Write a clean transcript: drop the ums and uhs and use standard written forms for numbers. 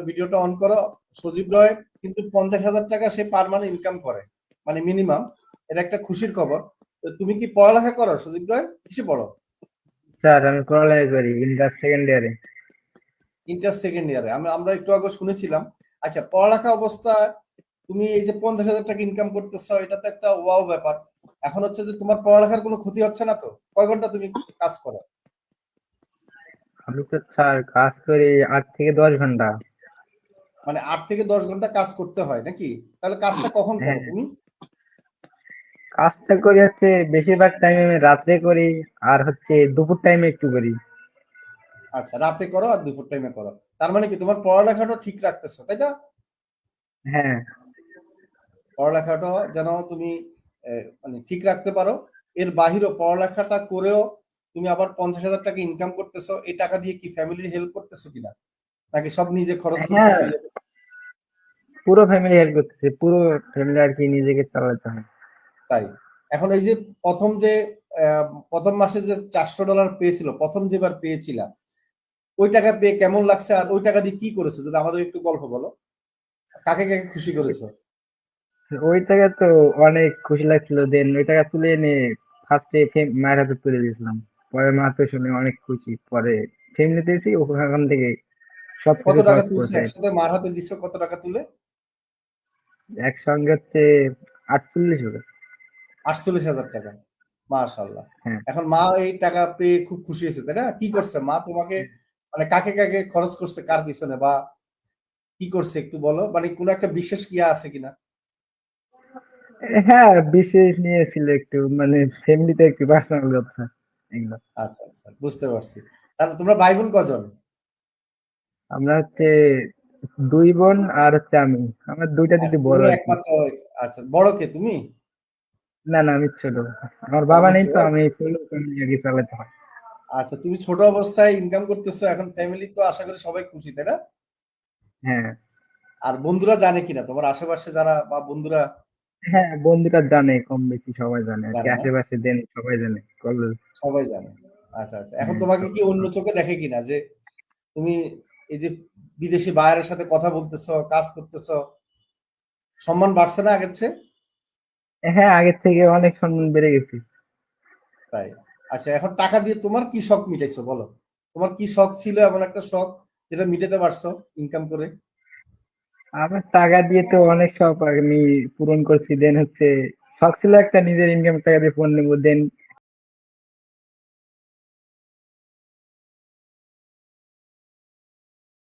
ভিডিওটা অন করো। সজীব রয় কিন্তু 50,000 টাকা সে পার মান্থ ইনকাম করে, মানে মিনিমাম। এটা একটা খুশির খবর। তো তুমি কি পড়ালেখা করো সজীব রয়? কিসে পড়ো? স্যার আমি পড়ালেখা করি ইন্টার সেকেন্ড ইয়ারে। ইন্টার সেকেন্ড ইয়ারে। আমরা একটু আগে শুনেছিলাম। আচ্ছা, পড়ালেখা অবস্থায় তুমি এই যে 50,000 টাকা ইনকাম করতেছো, এটা তো একটা ওয়াও ব্যাপার। এখন হচ্ছে যে তোমার পড়ালেখার কোনো ক্ষতি হচ্ছে না তো? কয় ঘন্টা তুমি কাজ করো? আমি তো স্যার কাজ করি 8 থেকে 10 ঘন্টা। মানে 8 থেকে 10 ঘন্টা কাজ করতে হয় নাকি? তাহলে কাজটা কখন করো হ্যাঁ, তুমি? কাজটা করি হচ্ছে বেশিরভাগ টাইমে আমি রাত্রে করি, আর হচ্ছে দুপুর টাইমে একটু করি। আচ্ছা, রাতে করো আর দুপুর টাইমে করো। তার মানে কি তোমার পড়ালেখাটা ঠিক রাখতেছো, তাই না? হ্যাঁ, পড়ালেখাটা যেন তুমি মানে ঠিক রাখতে পারো। এর বাহিরেও পড়ালেখাটা করেও তুমি আবার 50,000 টাকা ইনকাম করতেছো। এই টাকা দিয়ে কি ফ্যামিলির হেল্প করতেছো কিনা, নাকি সব নিজে খরচ হ্যাঁ, করতেছো? পুরো ফ্যামিলি হেল্প করতেছে, পুরো ফ্যামিলি আর কি নিজেকে চালাতে হয়। তাই। এখন এই যে প্রথম যে প্রথম মাসে যে $400 পেয়েছিল, প্রথম যেবার পেয়েছিলা, ওই টাকা পেয়ে কেমন লাগছে আর ওই টাকা দিয়ে কি করেছো যদি আমাদের একটু গল্প বলো। কাকে কাকে খুশি করেছো? ওই টাকা তো অনেক খুশি লাগছিল, দেন ওই টাকা তুলে এনে ফার্স্টে মায়ের হাতে তুলে দিয়েছিলাম। পরে মা তো শুনে অনেক খুশি, পরে ফ্যামিলিতে এসে ওখান থেকে কত সবকিছু টাকা খরচ তুলছো করছে। একসাথে? মার হাতে দিছো কত টাকা তুলে? একসঙ্গে হচ্ছে 48 হবে। 48,000 টাকা। মাশাআল্লাহ। হ্যাঁ, এখন মা এই টাকা পেয়ে খুব খুশি হয়েছে, তাই না? কি করছে মা তোমাকে, মানে কাকে কাকে খরচ করছে কার পিছনে, বা কি করছে একটু বলো, মানে কোনো একটা বিশেষ ইয়া আছে কিনা? হ্যাঁ, বিশেষ নিয়েছিল একটু, মানে ফ্যামিলিতে একটু পার্সোনাল কথা এগুলো। আচ্ছা আচ্ছা, বুঝতে পারছি। তাহলে তোমরা ভাই বোন কজন? আমরা হচ্ছে 2 বোন আর হচ্ছে আমি। আমার 2টা দিদি আচ্ছা, বড় তুমি আর কি। একমাত্র। আচ্ছা, বড় কে তুমি? না না, আমি ছোট। আমার ও, বাবা তুমি নেই ছোট। তো, আমি ছোট ফ্যামিলি আর কি চালাতে হয়। আচ্ছা, তুমি ছোট অবস্থায় ইনকাম করতেছো, এখন ফ্যামিলি তো আশা করি সবাই খুশি, তাই না? হ্যাঁ, আর বন্ধুরা জানে কিনা, তোমার আশেপাশে যারা বা বন্ধুরা হ্যাঁ, বন্ধুরা জানে, কম বেশি সবাই জানে আর কি, জানে না? আশেপাশে দেন সবাই জানে কলেজ। সবাই জানে। আচ্ছা আচ্ছা, এখন হ্যাঁ, তোমাকে কি সবাই অন্য জানে। চোখে দেখে কিনা যে তুমি এই যে বিদেশি বায়ারের সাথে কথা বলতেছো, কাজ করতেছো, সম্মান বাড়ছে না আগের চেয়ে? হ্যাঁ, আগের থেকে অনেক সম্মান বেড়ে গেছে। তাই। আচ্ছা, এখন টাকা দিয়ে তোমার কি শখ মিটাইছো বলো। তোমার কি শখ ছিল, এমন একটা শখ যেটা মিটাতে পারছো ইনকাম করে? আমার টাকা দিয়ে তো অনেক শখ আমি পূরণ করছি। দেন হচ্ছে শখ ছিল একটা নিজের ইনকাম টাকা দিয়ে ফোন নেবো। দেন